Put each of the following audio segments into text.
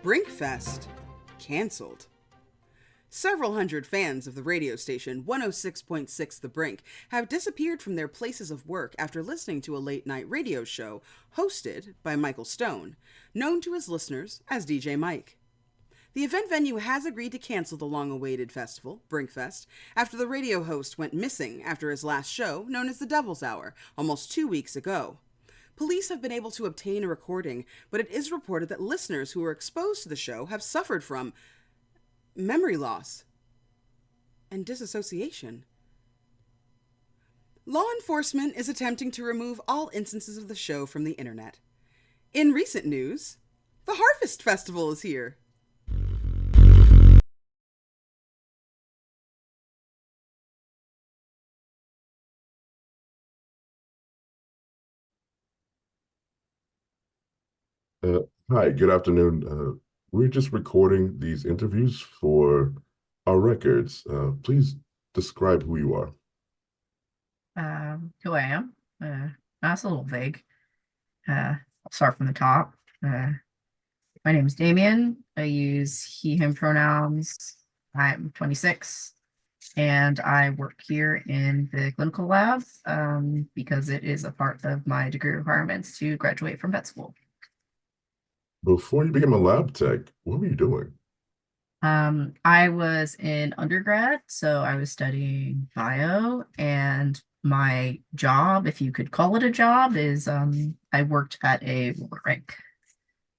Brinkfest canceled. Several hundred fans of the radio station 106.6 The Brink have disappeared from their places of work after listening to a late-night radio show hosted by Michael Stone, known to his listeners as DJ Mike. The event venue has agreed to cancel the long-awaited festival, Brinkfest, after the radio host went missing after his last show, known as the Devil's Hour, almost 2 weeks ago. Police have been able to obtain a recording, but it is reported that listeners who were exposed to the show have suffered from memory loss and disassociation. Law enforcement is attempting to remove all instances of the show from the internet. In recent news, the Harvest Festival is here. Uh, Hi, good afternoon. We're just recording these interviews for our records. Please describe who you are. Who I am. That's a little vague. I'll start from the top. My name is Damien. I use he, him pronouns. I'm 26, and I work here in the clinical lab because it is a part of my degree requirements to graduate from vet school. Before you became a lab tech, what were you doing? I was in undergrad, so I was studying bio, and my job, if you could call it a job, is I worked at a roller rink.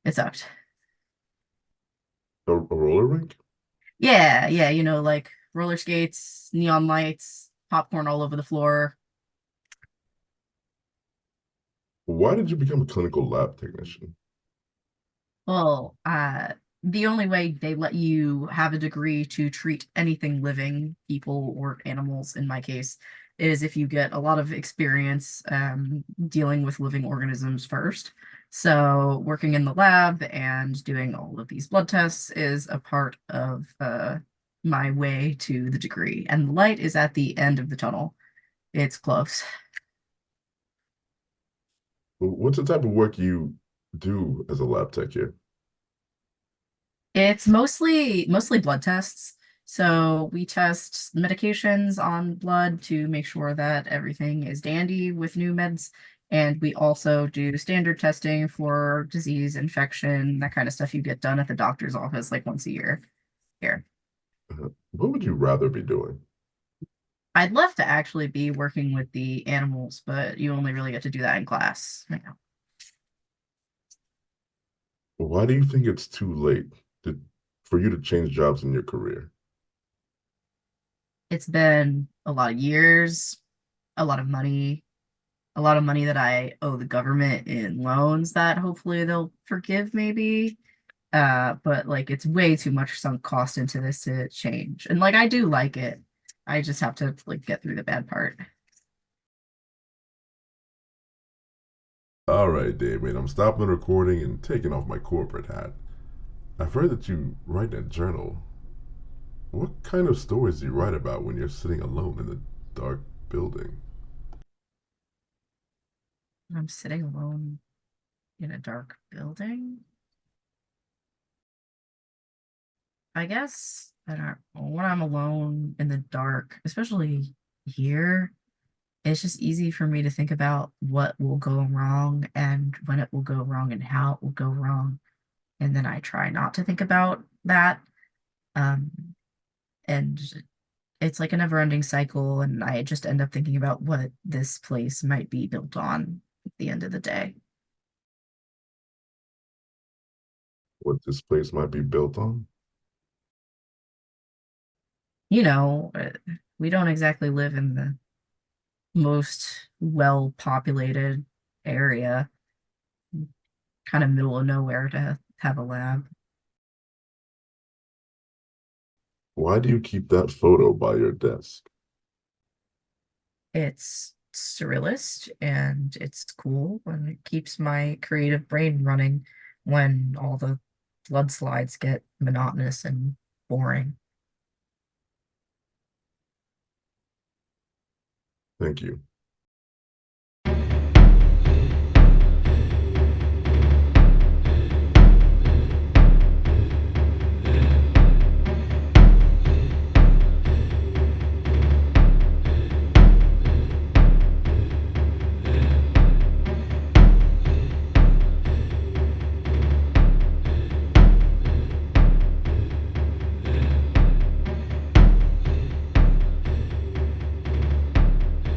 It sucked. A roller rink? Yeah, like roller skates, neon lights, popcorn all over the floor. Why did you become a clinical lab technician? Well, the only way they let you have a degree to treat anything living, people or animals in my case, is if you get a lot of experience dealing with living organisms first. So working in the lab and doing all of these blood tests is a part of my way to the degree. And the light is at the end of the tunnel. It's close. What's the type of work you do as a lab tech here? It's mostly blood tests. So we test medications on blood to make sure that everything is dandy with new meds. And we also do standard testing for disease, infection, that kind of stuff you get done at the doctor's office like once a year here. What would you rather be doing? I'd love to actually be working with the animals, but you only really get to do that in class right now. Why do you think it's too late for you to change jobs in your career? It's been a lot of years, a lot of money that I owe the government in loans that hopefully they'll forgive maybe. But like it's way too much sunk cost into this to change. And like I do like it. I just have to like get through the bad part. All right, David, I'm stopping the recording and taking off my corporate hat. I've heard that you write in a journal. What kind of stories do you write about when you're sitting alone in a dark building? I'm sitting alone in a dark building. I guess I don't know, when I'm alone in the dark, especially here, it's just easy for me to think about what will go wrong and when it will go wrong and how it will go wrong. And then I try not to think about that. Um, and it's like a never-ending cycle, and I just end up thinking about what this place might be built on at the end of the day. What this place might be built on? You know, we don't exactly live in the most well-populated area, kind of middle of nowhere to have a lab. Why do you keep that photo by your desk? It's surrealist and it's cool, and it keeps my creative brain running when all the blood slides get monotonous and boring. Thank you.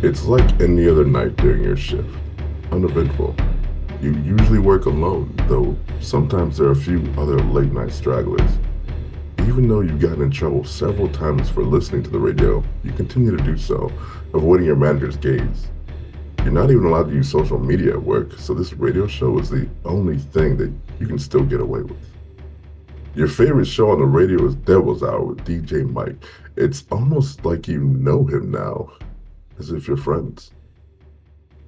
It's like any other night during your shift, uneventful. You usually work alone, though sometimes there are a few other late night stragglers. Even though you've gotten in trouble several times for listening to the radio, you continue to do so, avoiding your manager's gaze. You're not even allowed to use social media at work, so this radio show is the only thing that you can still get away with. Your favorite show on the radio is Devil's Hour with DJ Mike. It's almost like you know him now, as if you're friends.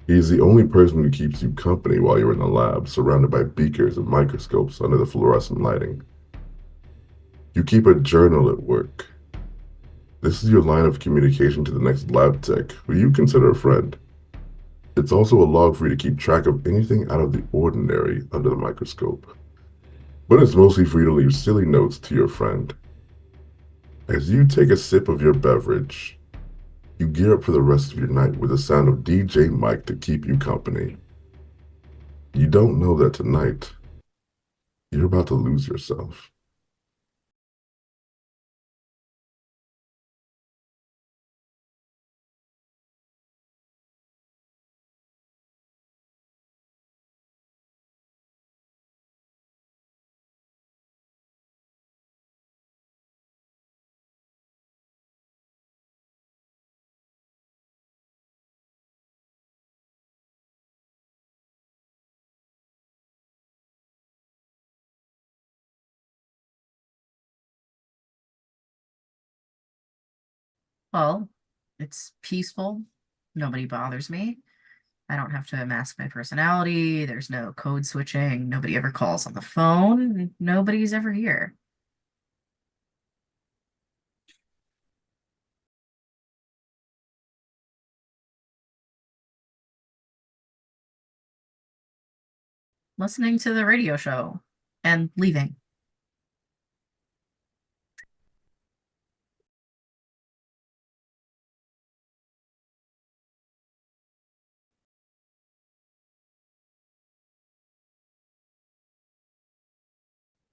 He's the only person who keeps you company while you're in the lab, surrounded by beakers and microscopes under the fluorescent lighting. You keep a journal at work. This is your line of communication to the next lab tech, who you consider a friend. It's also a log for you to keep track of anything out of the ordinary under the microscope. But it's mostly for you to leave silly notes to your friend. As you take a sip of your beverage, you gear up for the rest of your night with the sound of DJ Mike to keep you company. You don't know that tonight, you're about to lose yourself. Well, it's peaceful. Nobody bothers me. I don't have to mask my personality. There's no code switching. Nobody ever calls on the phone. Nobody's ever here. Listening to the radio show and leaving.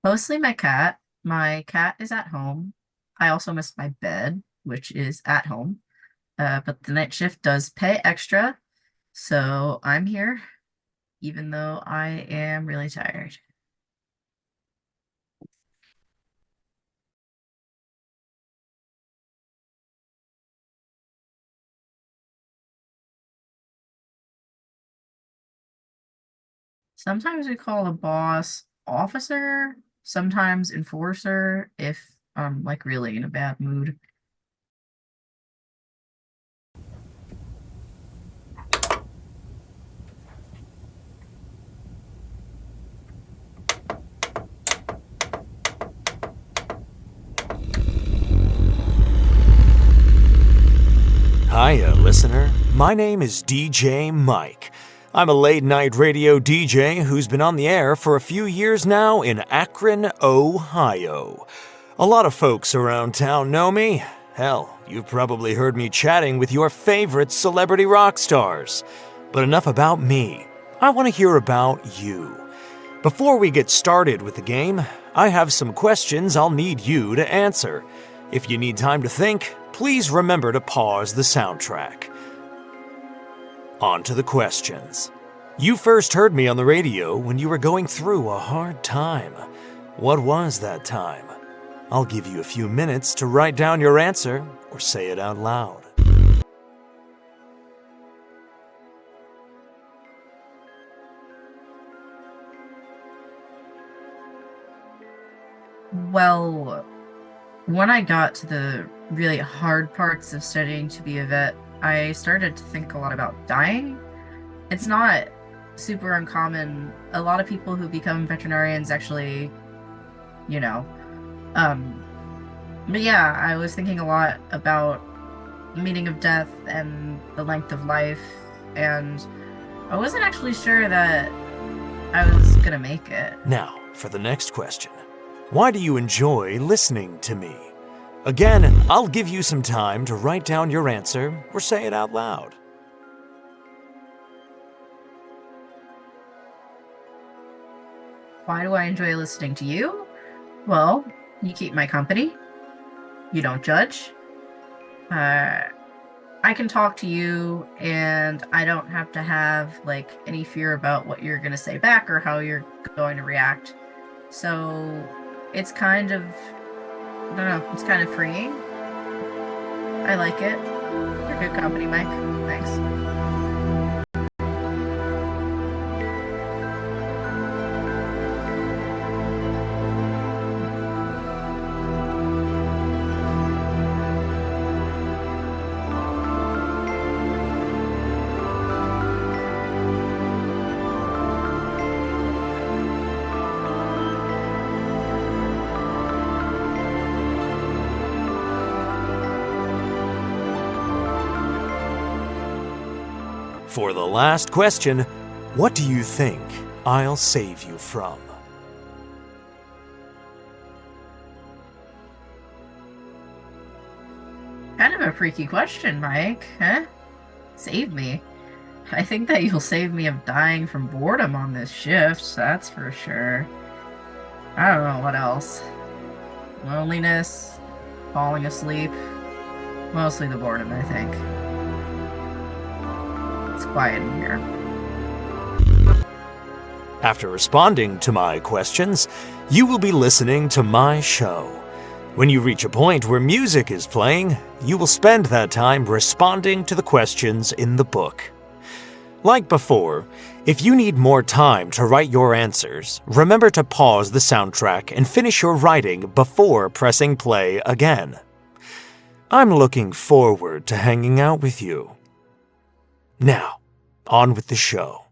Mostly my cat. My cat is at home. I also miss my bed, which is at home. But the night shift does pay extra, so I'm here, even though I am really tired. Sometimes we call a boss officer, sometimes enforcer if I'm like really in a bad mood. Hiya, listener. My name is DJ Mike. I'm a late night radio DJ who's been on the air for a few years now in Akron, Ohio. A lot of folks around town know me. Hell, you've probably heard me chatting with your favorite celebrity rock stars. But enough about me. I want to hear about you. Before we get started with the game, I have some questions I'll need you to answer. If you need time to think, please remember to pause the soundtrack. On to the questions. You first heard me on the radio when you were going through a hard time. What was that time? I'll give you a few minutes to write down your answer or say it out loud. Well, when I got to the really hard parts of studying to be a vet, I started to think a lot about dying. It's not super uncommon. A lot of people who become veterinarians actually, you know, um, but yeah, I was thinking a lot about the meaning of death and the length of life, and I wasn't actually sure that I was gonna make it. Now, for the next question. Why do you enjoy listening to me? Again, I'll give you some time to write down your answer or say it out loud. Why do I enjoy listening to you? Well, you keep my company. You don't judge. Uh, I can talk to you and I don't have to have like any fear about what you're going to say back or how you're going to react. So it's kind of, I don't know, it's kind of freeing. I like it. You're good company, Mike. Thanks. For the last question, what do you think I'll save you from? Kind of a freaky question, Mike, huh? Save me. I think that you'll save me of dying from boredom on this shift, that's for sure. I don't know what else. Loneliness, falling asleep, mostly the boredom, I think. It's quiet in here. After responding to my questions, you will be listening to my show. When you reach a point where music is playing, you will spend that time responding to the questions in the book. Like before, if you need more time to write your answers, remember to pause the soundtrack and finish your writing before pressing play again. I'm looking forward to hanging out with you. Now, on with the show.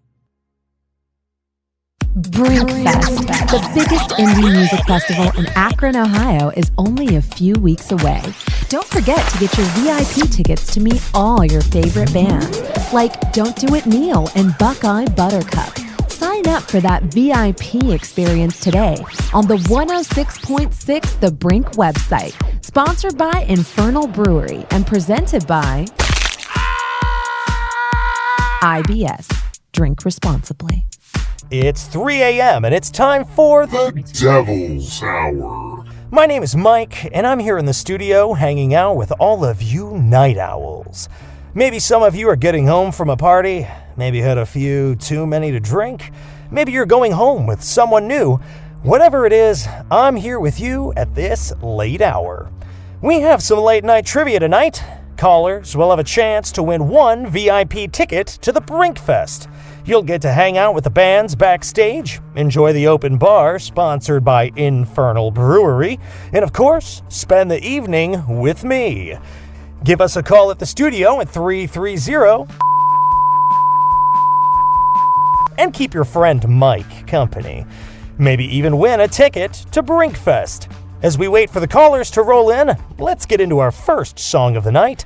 Brink Fest, the biggest indie music festival in Akron, Ohio, is only a few weeks away. Don't forget to get your VIP tickets to meet all your favorite bands, like Don't Do It Neil and Buckeye Buttercup. Sign up for that VIP experience today on the 106.6 The Brink website, sponsored by Infernal Brewery and presented by IBS. Drink responsibly. It's 3 a.m. and it's time for The Devil's Hour. My name is Mike, and I'm here in the studio hanging out with all of you night owls. Maybe some of you are getting home from a party, maybe had a few too many to drink, maybe you're going home with someone new. Whatever it is, I'm here with you at this late hour. We have some late night trivia tonight. Callers will have a chance to win one VIP ticket to the Brink Fest. You'll get to hang out with the bands backstage, enjoy the open bar sponsored by Infernal Brewery, and of course, spend the evening with me. Give us a call at the studio at 330 and keep your friend Mike company. Maybe even win a ticket to Brink Fest. As we wait for the callers to roll in, let's get into our first song of the night,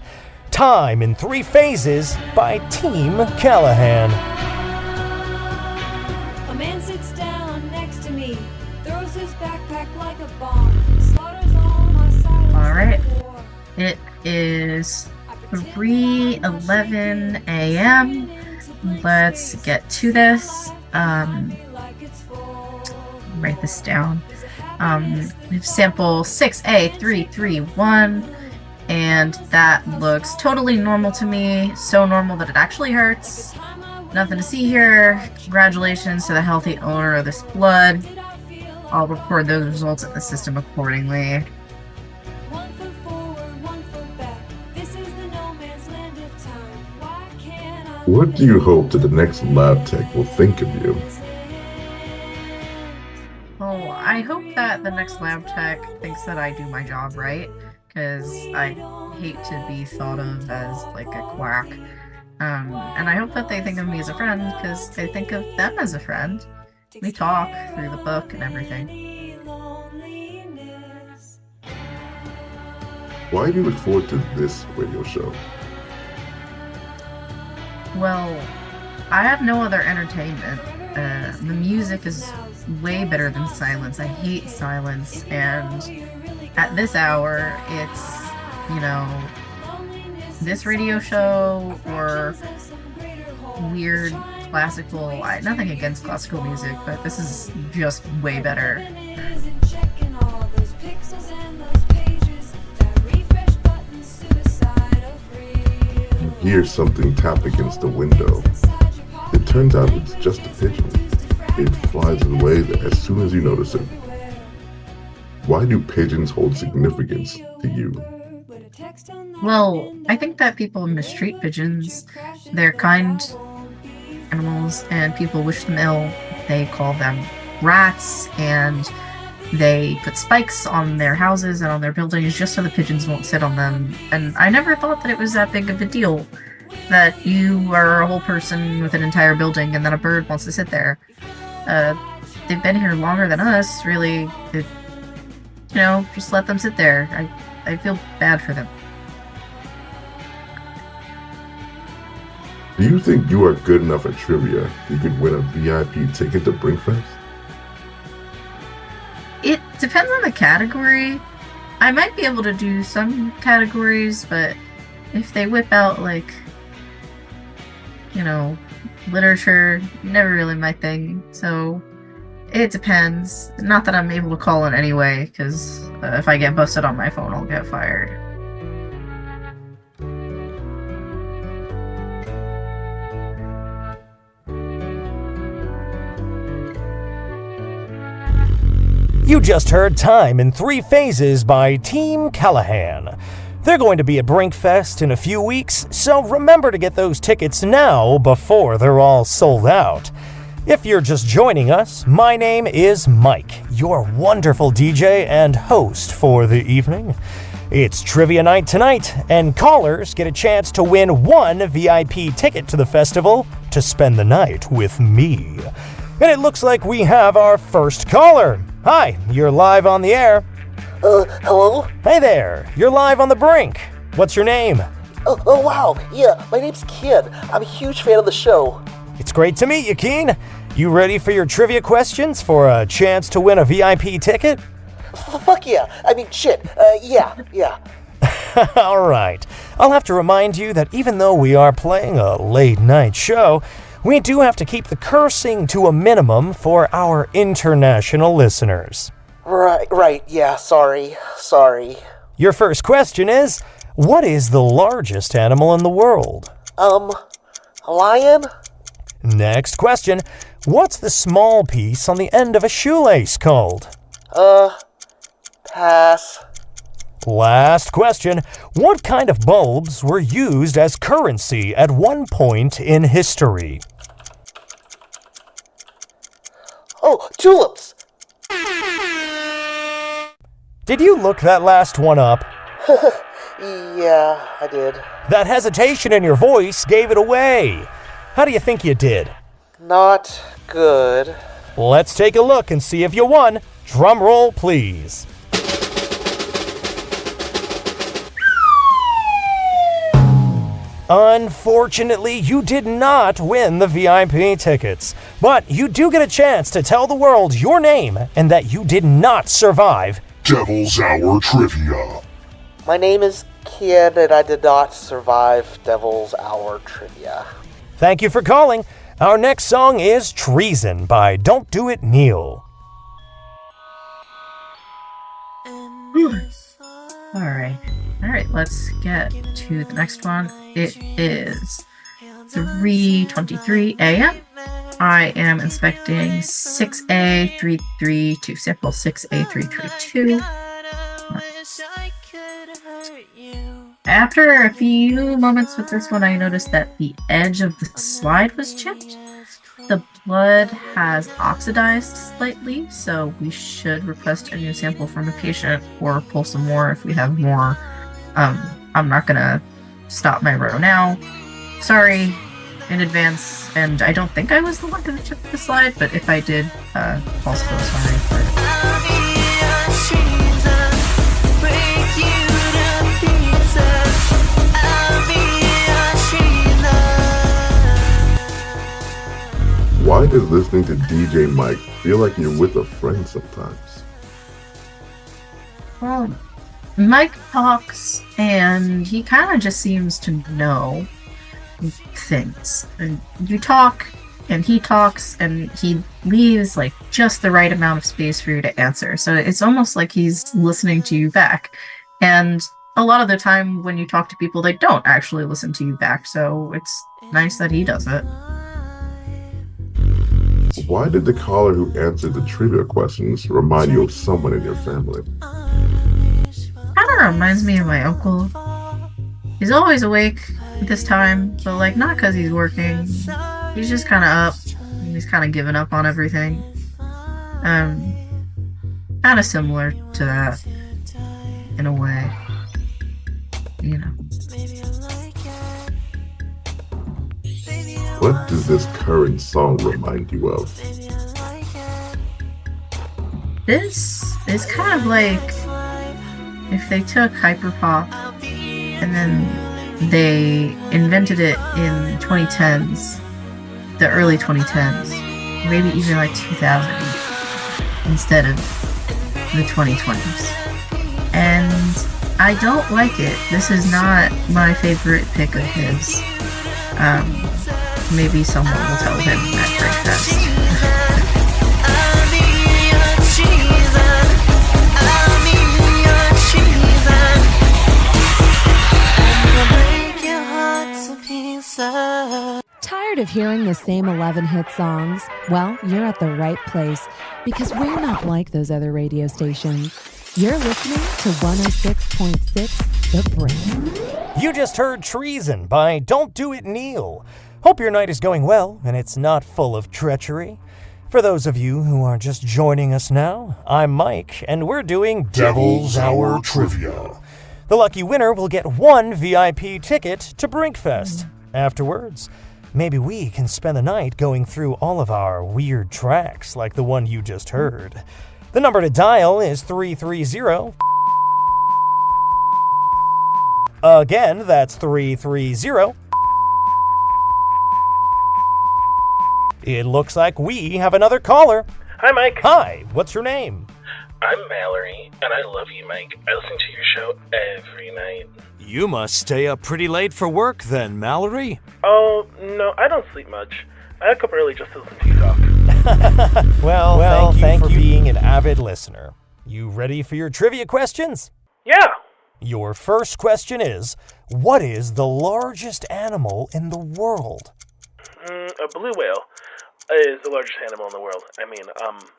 Time in Three Phases by Team Callahan. A man sits down next to me, throws his backpack like a bomb, slaughters all my silence. All right. It is 3:11 a.m. Let's get to this. Write this down. We have sample 6A331, and that looks totally normal to me. So normal that it actually hurts. Nothing to see here. Congratulations to the healthy owner of this blood. I'll record those results in the system accordingly. 1 foot forward, 1 foot back. This is the no man's land of time. Why can't I? What do you hope that the next lab tech will think of you? Oh, I hope that the next lab tech thinks that I do my job right, because I hate to be thought of as like a quack. And I hope that they think of me as a friend, because I think of them as a friend. We talk through the book and everything. Why do you look forward to this radio show? Well, I have no other entertainment. The music is way better than silence. I hate silence, and at this hour, it's, you know, this radio show or weird classical. Nothing against classical music, but this is just way better. Checking all those pixels and those pages. That refresh button, suicide of real. hear something tap against the window. It turns out it's just a pigeon. It flies away as soon as you notice it. Why do pigeons hold significance to you? Well, I think that people mistreat pigeons. They're kind animals, and people wish them ill. They call them rats, and they put spikes on their houses and on their buildings just so the pigeons won't sit on them. And I never thought that it was that big of a deal that you are a whole person with an entire building and then a bird wants to sit there. They've been here longer than us, really. Just let them sit there. I feel bad for them. Do you think you are good enough at trivia you could win a VIP ticket to Brinkfest? It depends on the category. I might be able to do some categories, but if they whip out, literature, never really my thing. So it depends. Not that I'm able to call in anyway, because if I get busted on my phone, I'll get fired. You just heard Time in 3 Phases by Team Callahan. They're going to be at Brinkfest in a few weeks, so remember to get those tickets now before they're all sold out. If you're just joining us, my name is Mike, your wonderful DJ and host for the evening. It's trivia night tonight, and callers get a chance to win 1 VIP ticket to the festival to spend the night with me. And it looks like we have our first caller. Hi, you're live on the air. Hello? Hey there, you're live on the Brink. What's your name? Oh, wow. Yeah, my name's Kid. I'm a huge fan of the show. It's great to meet you, Keen. You ready for your trivia questions for a chance to win a VIP ticket? Fuck yeah. I mean, shit. Yeah. All right. I'll have to remind you that even though we are playing a late night show, we do have to keep the cursing to a minimum for our international listeners. Right, yeah, sorry. Your first question is, what is the largest animal in the world? A lion? Next question, what's the small piece on the end of a shoelace called? Pass. Last question, what kind of bulbs were used as currency at one point in history? Oh, tulips. Did you look that last one up? Yeah, I did. That hesitation in your voice gave it away. How do you think you did? Not good. Let's take a look and see if you won. Drum roll, please. Unfortunately, you did not win the VIP tickets, but you do get a chance to tell the world your name and that you did not survive Devil's Hour Trivia. My name is Kid, and I did not survive Devil's Hour Trivia. Thank you for calling. Our next song is Treason by Don't Do It Neil. Alright, let's get to the next one. It is 3:23 a.m. I am inspecting 6A332, sample 6A332. After a few moments with this one, I noticed that the edge of the slide was chipped. The blood has oxidized slightly, so we should request a new sample from the patient or pull some more if we have more. I'm not gonna stop my row now. Sorry in advance, and I don't think I was the one to chip the slide, but if I did, also sorry for it. Why does listening to DJ Mike feel like you're with a friend sometimes? Well, Mike talks, and he kind of just seems to know things. And you talk, and he talks, and he leaves like just the right amount of space for you to answer. So it's almost like he's listening to you back. And a lot of the time when you talk to people, they don't actually listen to you back, so it's nice that he does it. Why did the caller who answered the trivia questions remind you of someone in your family? Kind of reminds me of my uncle. He's always awake at this time, but like not because he's working. He's just kind of up. And he's kind of given up on everything. Kind of similar to that in a way. You know. What does this current song remind you of? This is kind of like if they took hyperpop and then they invented it in 2010s, the early 2010s, maybe even like 2000 instead of the 2020s. And I don't like it. This is not my favorite pick of his. Maybe someone will tell him at breakfast. Tired of hearing the same 11 hit songs? Well, you're at the right place because we're not like those other radio stations. You're listening to 106.6 The Brink. You just heard Treason by Don't Do It Neil. Hope your night is going well and it's not full of treachery. For those of you who are just joining us now, I'm Mike and we're doing Devil's Hour Trivia. The lucky winner will get one VIP ticket to Brinkfest. Afterwards, maybe we can spend the night going through all of our weird tracks like the one you just heard. The number to dial is 330. Again, that's 330. It looks like we have another caller. Hi, Mike. Hi, what's your name? I'm Mallory, and I love you, Mike. I listen to your show every night. You must stay up pretty late for work then, Mallory. Oh, no, I don't sleep much. I wake up early just to listen to you talk. Well, thank you for being an avid listener. You ready for your trivia questions? Yeah. Your first question is, what is the largest animal in the world? A blue whale is the largest animal in the world.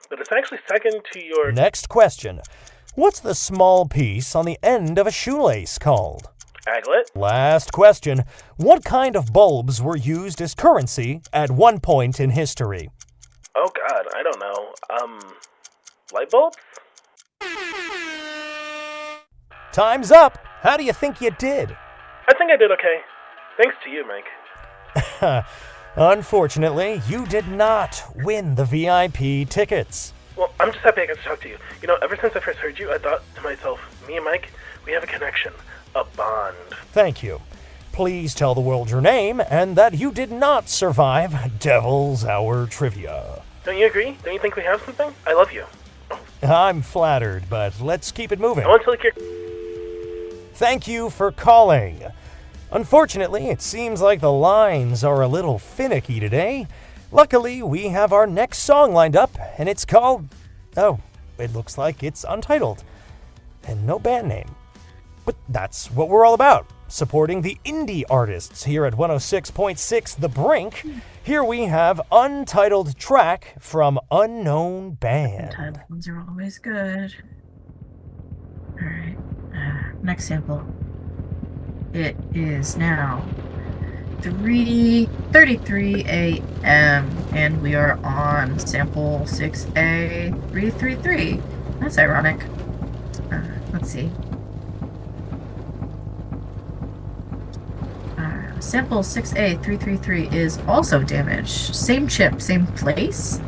But it's actually second to your... Next question. What's the small piece on the end of a shoelace called? Aglet. Last question. What kind of bulbs were used as currency at one point in history? Oh, God, I don't know. Light bulbs? Time's up. How do you think you did? I think I did okay. Thanks to you, Mike. Unfortunately, you did not win the VIP tickets. Well, I'm just happy I got to talk to you. You know, ever since I first heard you, I thought to myself, me and Mike, we have a connection, a bond. Thank you. Please tell the world your name and that you did not survive Devil's Hour Trivia. Don't you agree? Don't you think we have something? I love you. I'm flattered, but let's keep it moving. I want to lick your... Thank you for calling. Unfortunately, it seems like the lines are a little finicky today. Luckily, we have our next song lined up, and it's called... Oh, it looks like it's untitled. And no band name. But that's what we're all about, supporting the indie artists here at 106.6 The Brink. Here we have Untitled Track from Unknown Band. Untitled ones are always good. Alright, next sample. It is now 3:33 a.m. and we are on sample 6A 333. That's ironic. Let's see. Sample 6A 333 is also damaged. Same chip, same place.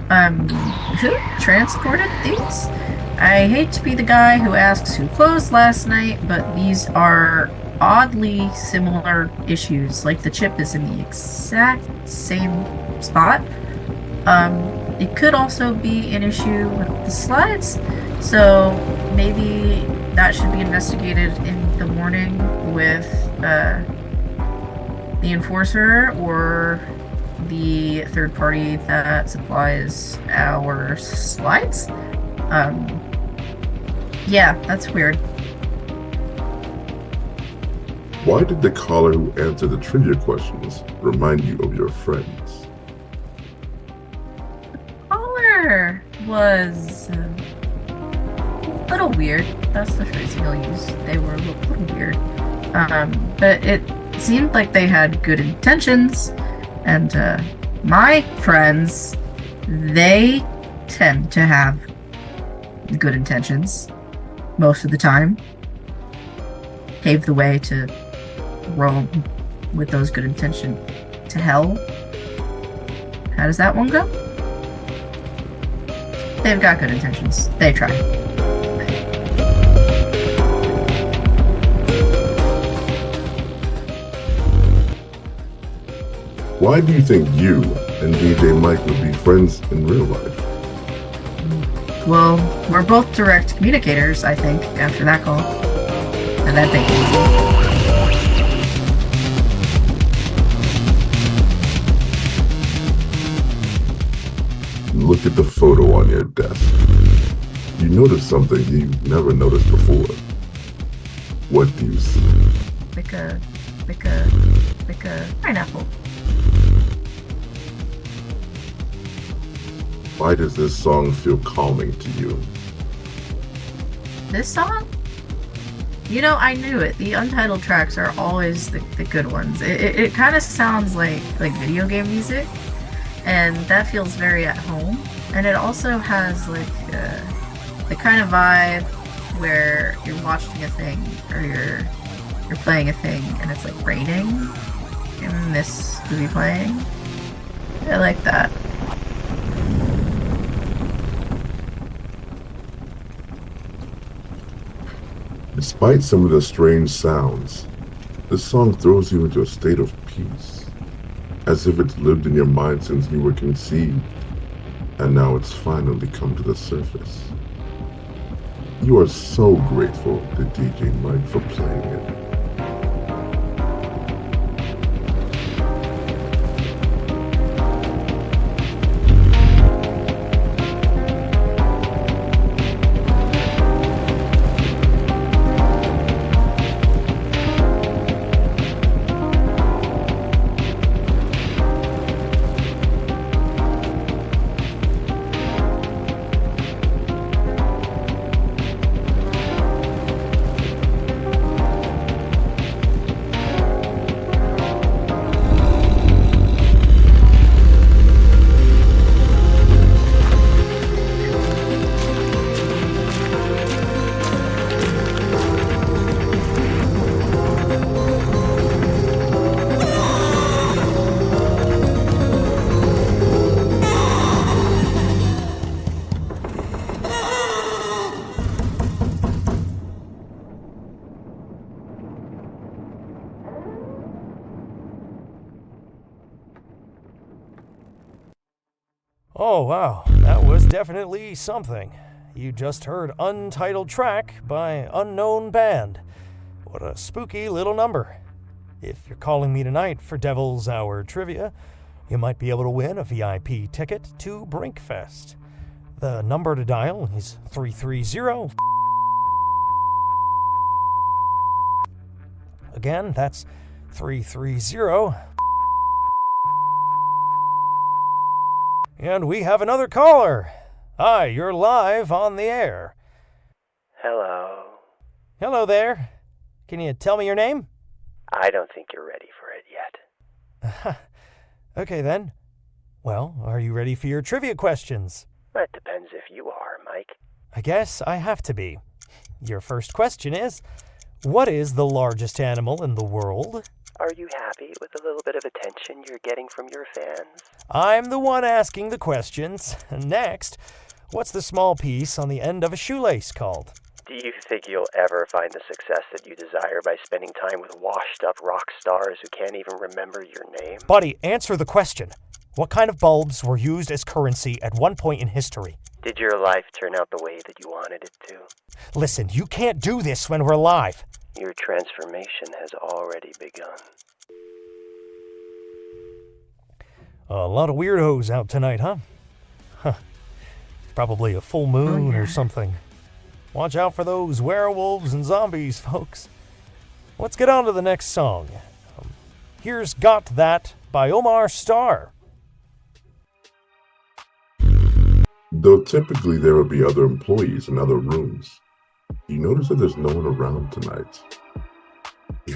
Who transported these? I hate to be the guy who asks who closed last night, but these are oddly similar issues. Like the chip is in the exact same spot. It could also be an issue with the slides, so maybe that should be investigated in the morning with the enforcer or the third party that supplies our slides. Yeah, that's weird. Why did the caller who answered the trivia questions remind you of your friends? Caller was a little weird. That's the phrasing I'll use. They were a little weird. But it seemed like they had good intentions, and my friends, they tend to have good intentions most of the time. Pave the way to roam with those good intentions to hell. How does that one go? They've got good intentions. They try. Why do you think you and DJ Mike would be friends in real life? Well, we're both direct communicators, I think, after that call. And that thing easy. Look at the photo on your desk. You notice something you've never noticed before. What do you see? Like a pineapple. Why does this song feel calming to you? This song? You know, I knew it. The untitled tracks are always the good ones. It kind of sounds like video game music, and that feels very at home. And it also has like the kind of vibe where you're watching a thing or you're playing a thing and it's like raining and this movie playing. I like that. Despite some of the strange sounds, this song throws you into a state of peace, as if it's lived in your mind since you were conceived, and now it's finally come to the surface. You are so grateful to DJ Mike for playing it. Oh wow, that was definitely something. You just heard Untitled Track by Unknown Band. What a spooky little number. If you're calling me tonight for Devil's Hour Trivia, you might be able to win a VIP ticket to Brinkfest. The number to dial is 330. Again, that's 330. And we have another caller. Hi, you're live on the air. Hello. Hello there. Can you tell me your name? I don't think you're ready for it yet. Okay then. Well, are you ready for your trivia questions? That depends if you are, Mike. I guess I have to be. Your first question is, what is the largest animal in the world? Are you happy with the little bit of attention you're getting from your fans? I'm the one asking the questions. Next, what's the small piece on the end of a shoelace called? Do you think you'll ever find the success that you desire by spending time with washed-up rock stars who can't even remember your name? Buddy, answer the question. What kind of bulbs were used as currency at one point in history? Did your life turn out the way that you wanted it to? Listen, you can't do this when we're live. Your transformation has already begun. A lot of weirdos out tonight, huh? It's probably a full moon or something. Watch out for those werewolves and zombies, folks. let's get on to the next song. Here's Got That by Omar Starr. Though typically there will be other employees in other rooms, you notice that there's no one around tonight.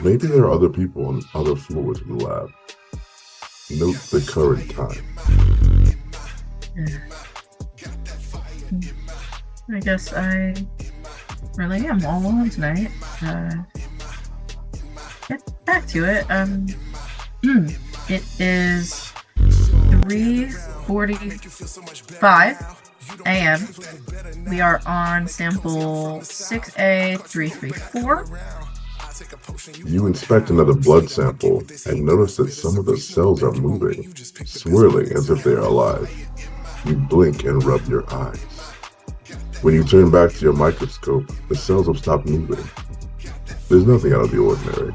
Maybe there are other people on other floors of the lab. Note the current time. I guess I really am all alone tonight. Get back to it. It is 3:45 a.m. We are on sample 6A334. You inspect another blood sample and notice that some of the cells are moving, swirling as if they are alive. You blink and rub your eyes. When you turn back to your microscope, the cells have stopped moving. There's nothing out of the ordinary.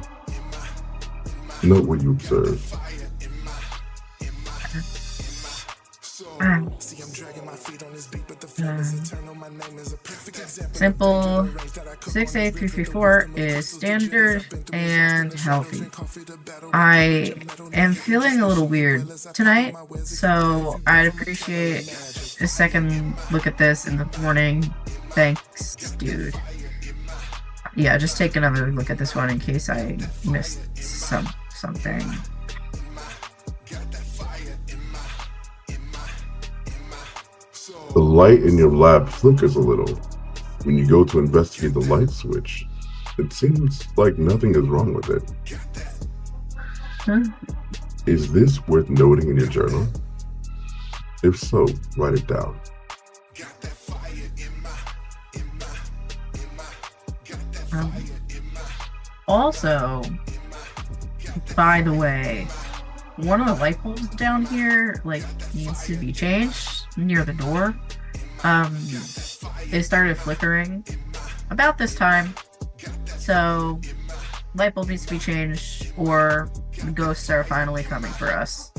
Note what you observe. Sample 6A334 is standard and healthy. I am feeling a little weird tonight, so I'd appreciate a second look at this in the morning. Thanks, dude. Yeah, just take another look at this one in case I missed something. The light in your lab flickers a little. When you go to investigate the light switch, it seems like nothing is wrong with it. Huh? Is this worth noting in your journal? If so, write it down. Also, by the way, one of the light bulbs down here, needs to be changed near the door. They started flickering about this time, so light bulb needs to be changed, or the ghosts are finally coming for us.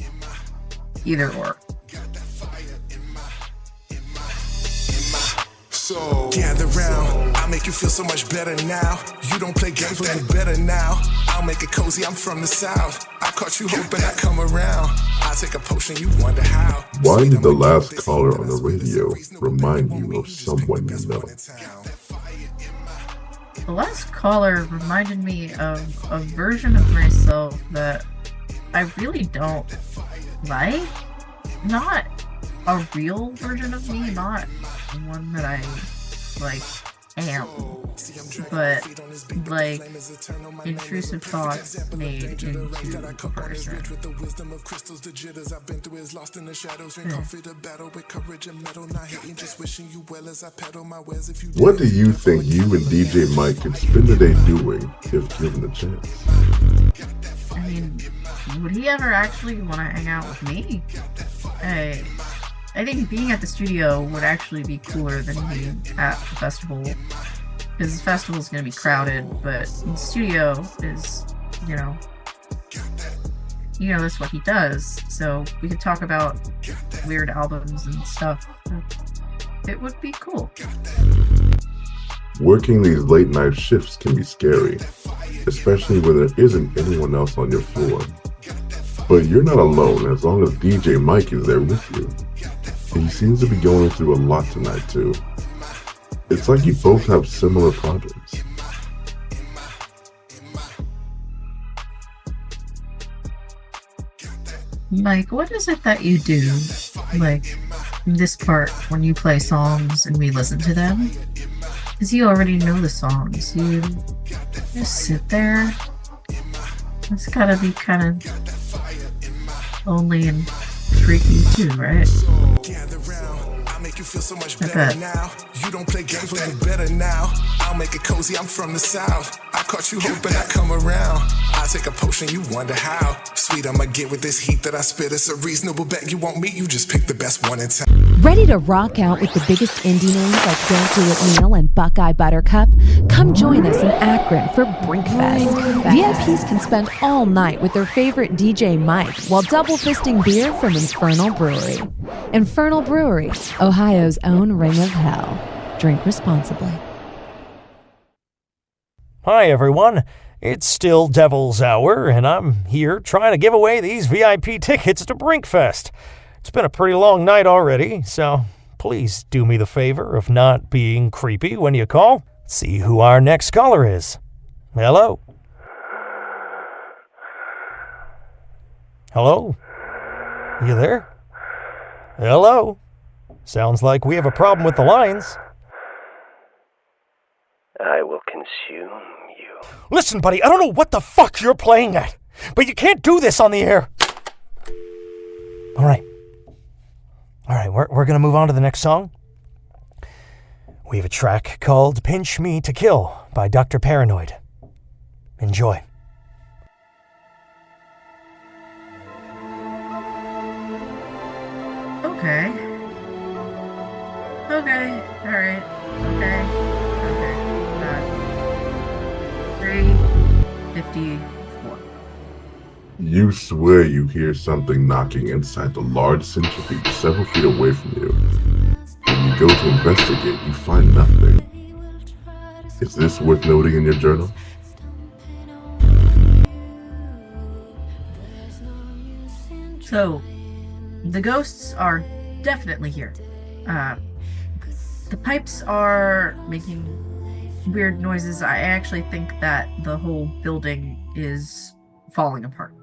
Either or. So gather round, I'll make you feel so much better now. You don't play games, but you better now. I'll make it cozy, I'm from the south. I caught you hoping I'd come around. I'll take a potion, you wonder how. Why did the last caller on the radio remind you of someone you know? The last caller reminded me of a version of myself that I really don't like. Not a real version of me, not one that I am, but intrusive thoughts made into a person. What do you think you and DJ Mike could spend the day doing if given the chance? I mean, would he ever actually want to hang out with me? I think being at the studio would actually be cooler than being at the festival, because the festival is going to be crowded, but the studio is, that's what he does, so we could talk about weird albums and stuff. It would be cool. Working these late night shifts can be scary, especially when there isn't anyone else on your floor. But you're not alone as long as DJ Mike is there with you. He seems to be going through a lot tonight too. It's like you both have similar problems. Mike, what is it that you do, this part when you play songs and we listen to them? Because you already know the songs. You just sit there. It's gotta be kind of lonely and freaky too, right? Make you feel so much better now. You don't play games, but you better now. I'll make it cozy, I'm from the south. I caught you hoping I'd come around. I'll take a potion, you wonder how. Sweet, I'ma get with this heat that I spit. It's a reasonable bet you won't meet. You just pick the best one in town. Ready to rock out with the biggest indie names like Don't Do It Neil and Buckeye Buttercup? Come join us in Akron for Brink Fest. VIPs can spend all night with their favorite DJ Mike while double fisting beer from Infernal Brewery. Infernal Brewery, Ohio's own ring of hell. Drink responsibly. Hi everyone, It's still Devil's Hour, and I'm here trying to give away these VIP tickets to Brinkfest. It's been a pretty long night already, so please do me the favor of not being creepy when you call. See who our next caller is. Hello? Hello? You there? Hello? Sounds like we have a problem with the lines. I will consume you. Listen, buddy, I don't know what the fuck you're playing at, but you can't do this on the air. All right, we're gonna move on to the next song. We have a track called Pinch Me to Kill by Dr. Paranoid. Enjoy. Okay. Alright. Okay. 354. You swear you hear something knocking inside the large centrifuge several feet away from you. When you go to investigate, you find nothing. Is this worth noting in your journal? So, the ghosts are definitely here. The pipes are making weird noises. I actually think that the whole building is falling apart.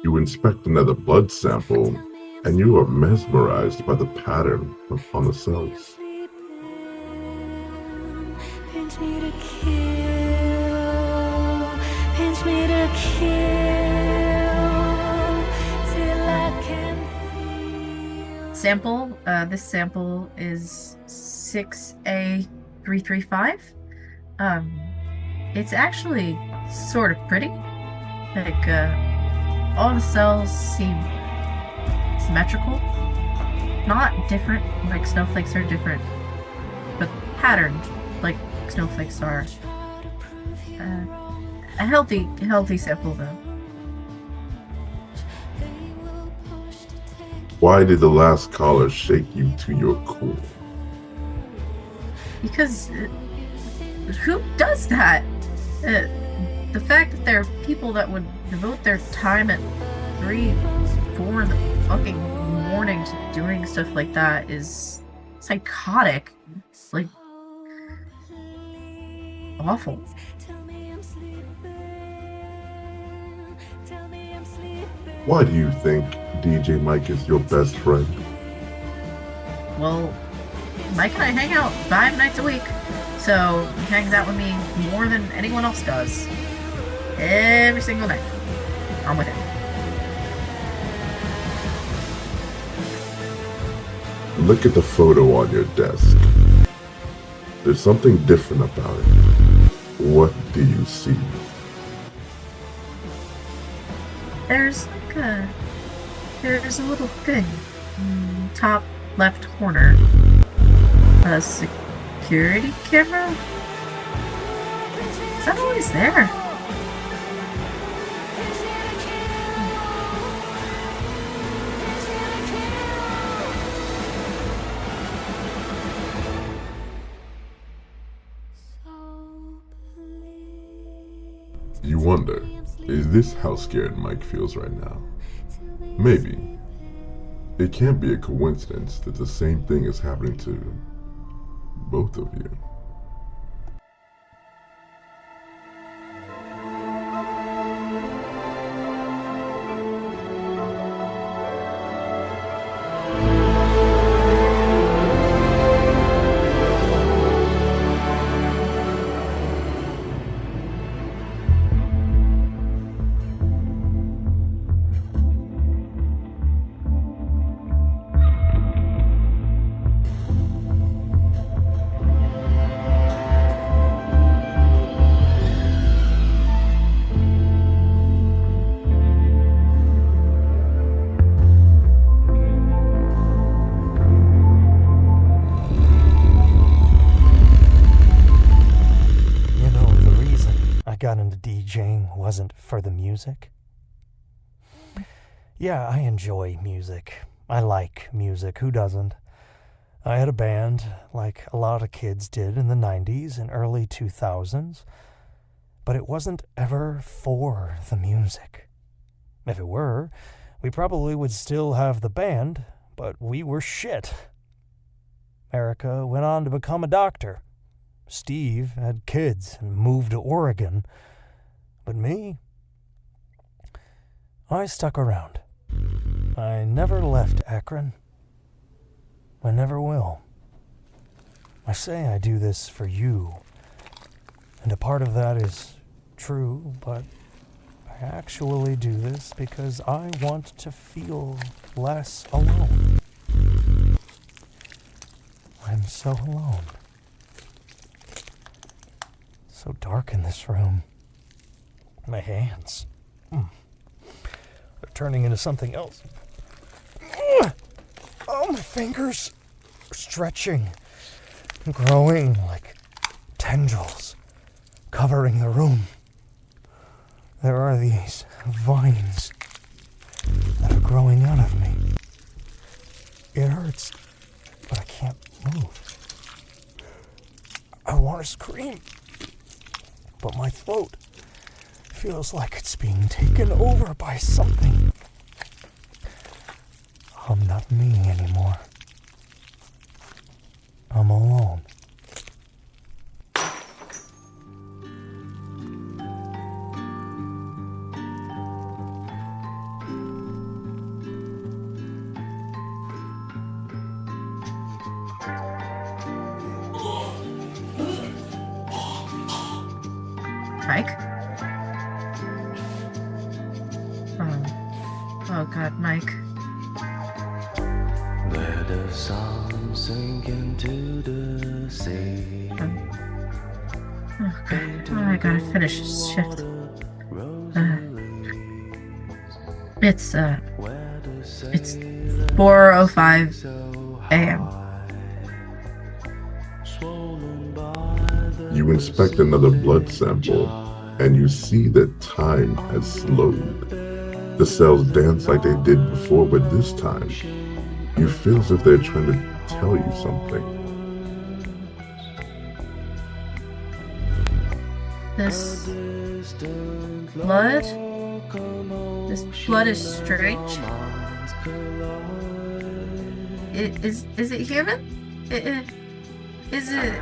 You inspect another blood sample, and you are mesmerized by the pattern on the cells. Pinch me to kill, pinch me to kill, till I can feel. Sample, this sample is 6A335. It's actually sort of pretty. Like, all the cells seem symmetrical. Not different, like snowflakes are different, but patterned, like snowflakes are. A healthy sample, though. Why did the last caller shake you to your core? Because who does that? The fact that there are people that would devote their time at 3, 4 in the fucking morning to doing stuff like that is psychotic. It's like awful. Why do you think DJ Mike is your best friend? Well, Mike and I hang out 5 nights a week, so he hangs out with me more than anyone else does. Every single night. I'm with him. Look at the photo on your desk. There's something different about it. What do you see? There's a little thing. Top left corner. A security camera? Is that always there? You wonder, is this how scared Mike feels right now? Maybe. It can't be a coincidence that the same thing is happening to both of you. got into DJing wasn't for the music. Yeah, I enjoy music. I like music. Who doesn't? I had a band like a lot of kids did in the 90s and early 2000s, but it wasn't ever for the music. If it were, we probably would still have the band, but we were shit. Erica went on to become a doctor. Steve had kids and moved to Oregon. But me, I stuck around. I never left Akron. I never will. I say I do this for you, and a part of that is true, but I actually do this because I want to feel less alone. I'm so alone. So dark in this room. My hands. They're turning into something else. Oh, my fingers are stretching, growing like tendrils, covering the room. There are these vines that are growing out of me. It hurts, but I can't move. I want to scream, but my throat feels like it's being taken over by something. I'm not me anymore. I'm alone. Mike? Oh God, Mike. Let the sun sink into the sea. Oh God, I gotta finish this shift. It's 4:05 a.m. You inspect another blood sample, and you see that time has slowed. The cells dance like they did before, but this time, you feel as if they're trying to tell you something. This blood? This blood is strange. Is it human? Is it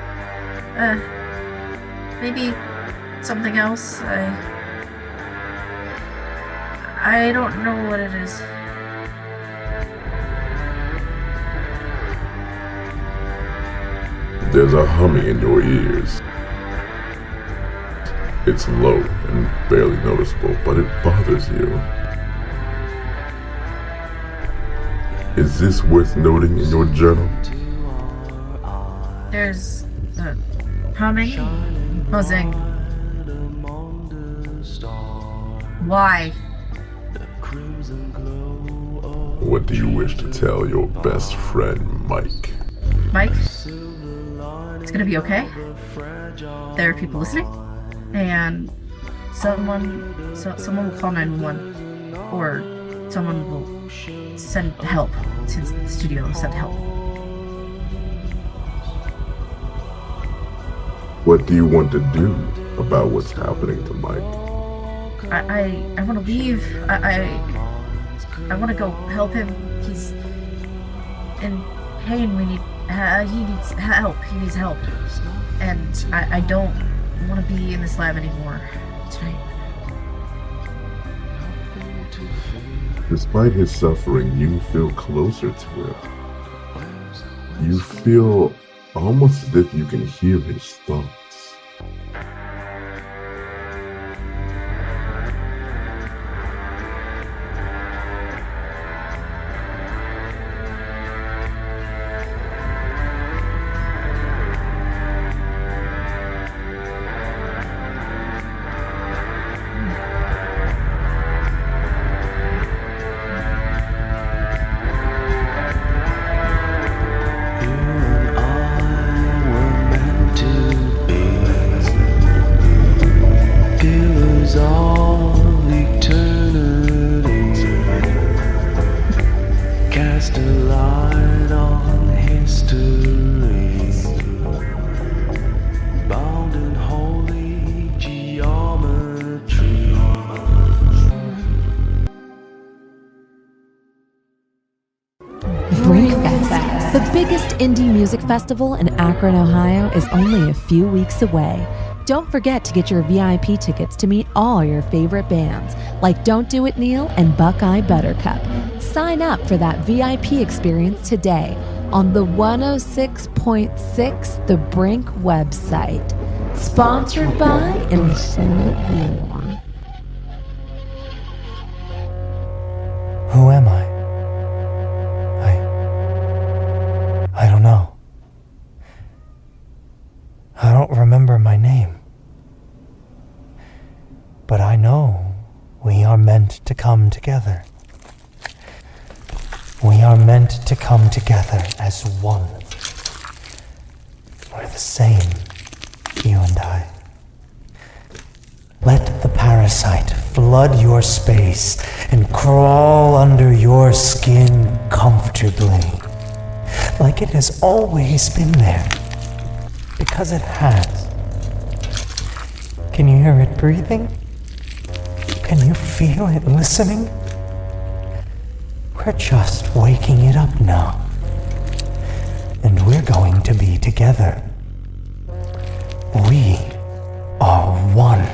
maybe something else? I don't know what it is. There's a humming in your ears. It's low and barely noticeable, but it bothers you. Is this worth noting in your journal? There's humming, buzzing. Why? What do you wish to tell your best friend, Mike? Mike? It's gonna be okay. There are people listening, and someone will call 911, or someone will send help to the studio. Send help. What do you want to do about what's happening to Mike? I want to leave. I want to go help him. He's in pain. He needs help. He needs help. And I don't want to be in this lab anymore tonight. Despite his suffering, you feel closer to him. You feel almost as if you can hear his thoughts. To be The biggest indie music festival in Akron, Ohio is only a few weeks away. Don't forget to get your VIP tickets to meet all your favorite bands, like Don't Do It Neil and Buckeye Buttercup. Sign up for that VIP experience today on the 106.6 The Brink website. Sponsored by Infinite War. Who am I? I don't know. I don't remember my name. But I know we are meant to come together. We are meant to come together as one. We're the same, you and I. Let the parasite flood your space and crawl under your skin comfortably, like it has always been there, because it has. Can you hear it breathing? Can you feel it listening? We're just waking it up now, and we're going to be together. We are one.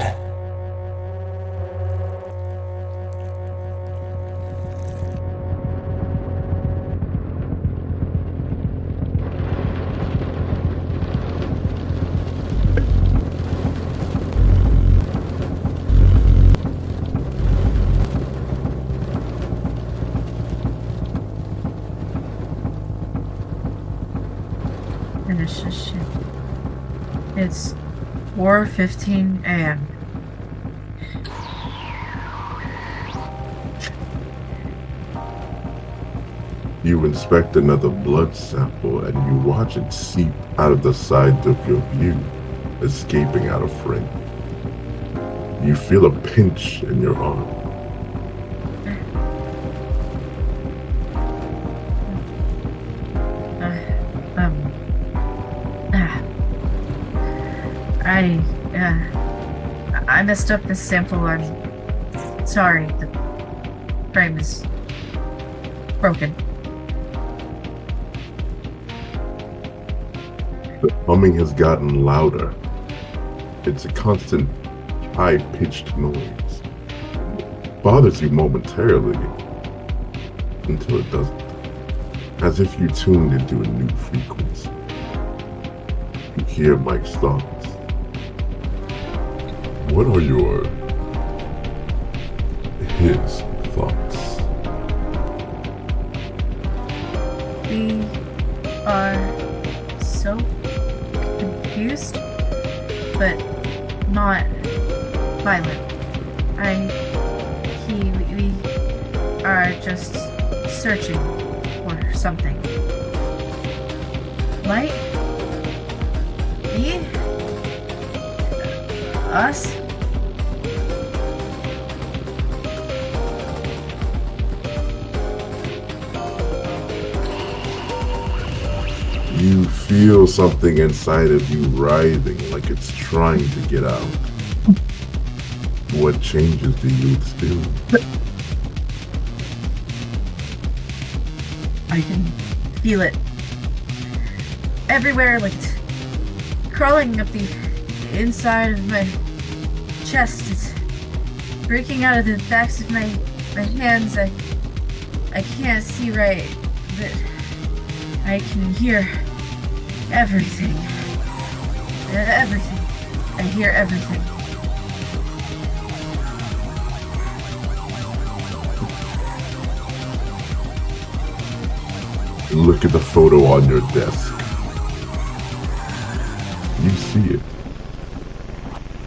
Finish this shit. It's 4:15 a.m. You inspect another blood sample and you watch it seep out of the side of your view, escaping out of frame. You feel a pinch in your arm. I messed up this sample. I'm sorry. The frame is broken. The humming has gotten louder. It's a constant, high-pitched noise. It bothers you momentarily, until it doesn't. As if you tuned into a new frequency. You hear Mike's thoughts. What are his thoughts? We are so confused, but not violent. We are just searching for something. Light? Me? Us? You feel something inside of you writhing like it's trying to get out. What changes do you experience? I can feel it everywhere, like it's crawling up the inside of my chest. It's breaking out of the backs of my hands. I can't see right, but I can hear everything. Everything. I hear everything. Look at the photo on your desk. You see it.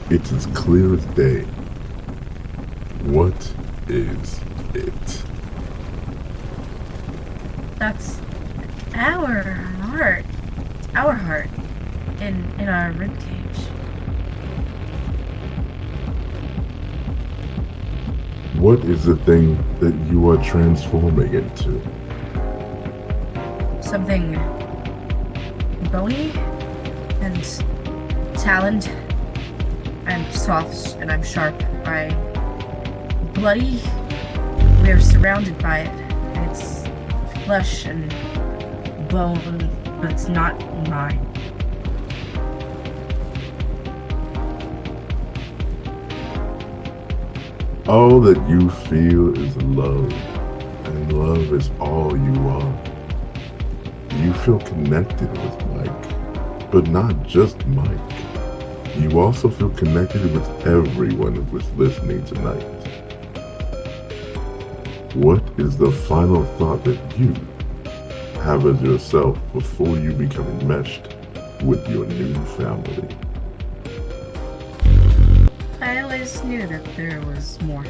It's as clear as day. What is it? That's our heart. It's our heart in our ribcage. What is the thing that you are transforming into? Something bony and taloned. I'm soft and I'm sharp. I'm bloody. We are surrounded by it. It's flesh and bone, but it's not mine. All that you feel is love, and love is all you are. You feel connected with Mike, but not just Mike. You also feel connected with everyone who is listening tonight. What is the final thought that you have of yourself before you become enmeshed with your new family? I always knew that there was more.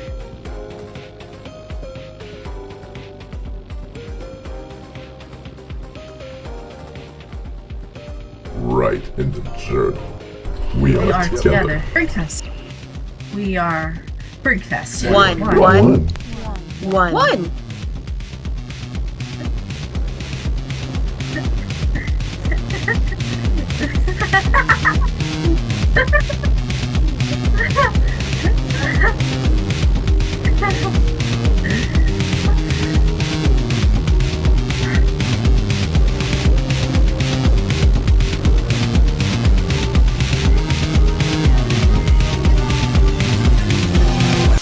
Write in the journal. We are together. Brinkfest. We are Brinkfest. One.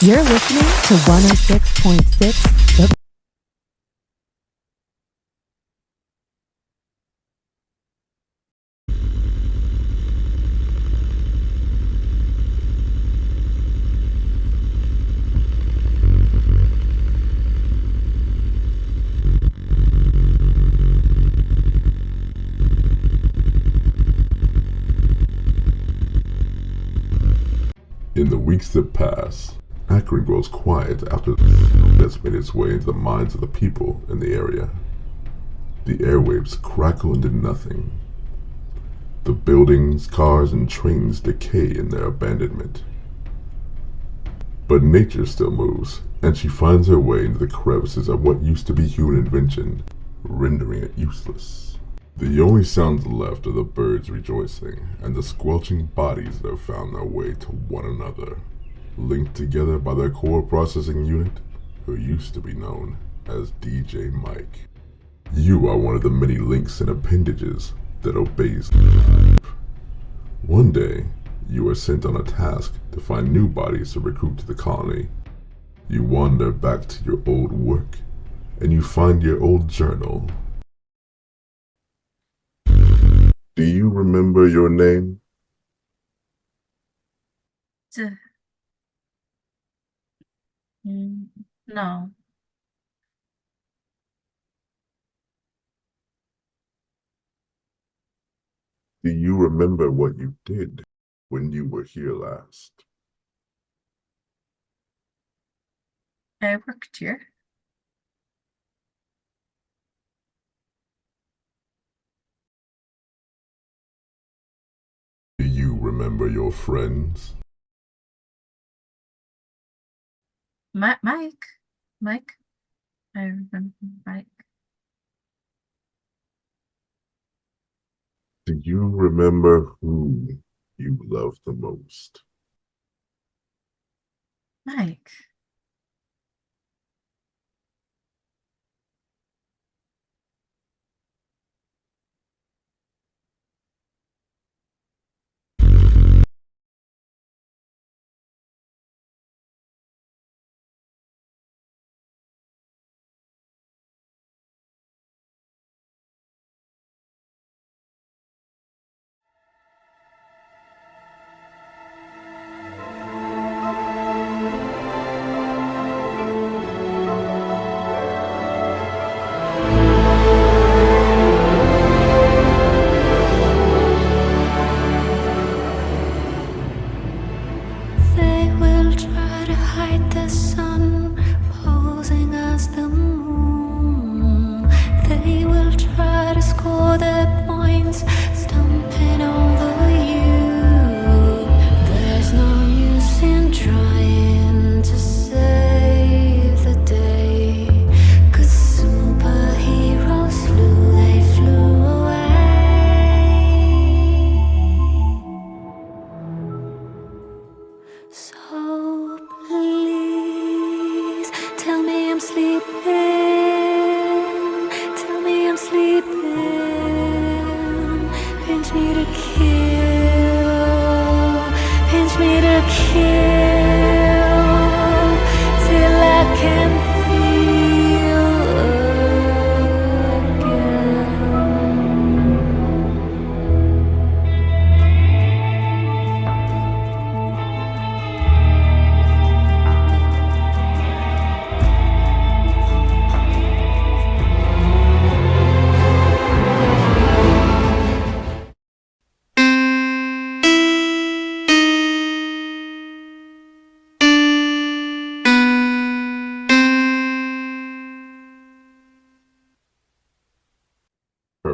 You're listening to 106.6 The In the weeks that pass, Akron grows quiet after the snow has made its way into the minds of the people in the area. The airwaves crackle into nothing. The buildings, cars, and trains decay in their abandonment. But nature still moves, and she finds her way into the crevices of what used to be human invention, rendering it useless. The only sounds left are the birds rejoicing and the squelching bodies that have found their way to one another, linked together by their core processing unit, who used to be known as DJ Mike. You are one of the many links and appendages that obeys the drive. One day, you are sent on a task to find new bodies to recruit to the colony. You wander back to your old work, and you find your old journal. Do you remember your name? No. Do you remember what you did when you were here last? I worked here. Do you remember your friends? Mike. I remember Mike. Do you remember who you love the most? Mike.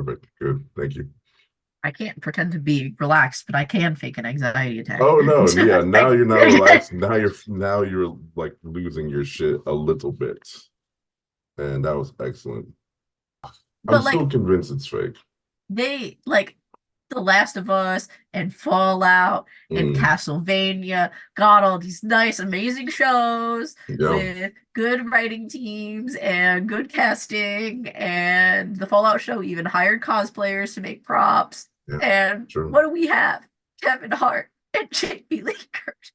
Perfect. Good. Thank you. I can't pretend to be relaxed, but I can fake an anxiety attack. Oh no, yeah. Now Like- you're not relaxed. Now you're like losing your shit a little bit, and that was excellent. I'm But still like convinced it's fake. they like The Last of Us and Fallout and Mm, Castlevania got all these nice, amazing shows yeah, with good writing teams and good casting. And the Fallout show even hired cosplayers to make props. yeah, And true. what do we have? Kevin Hart and Jamie Lee Curtis.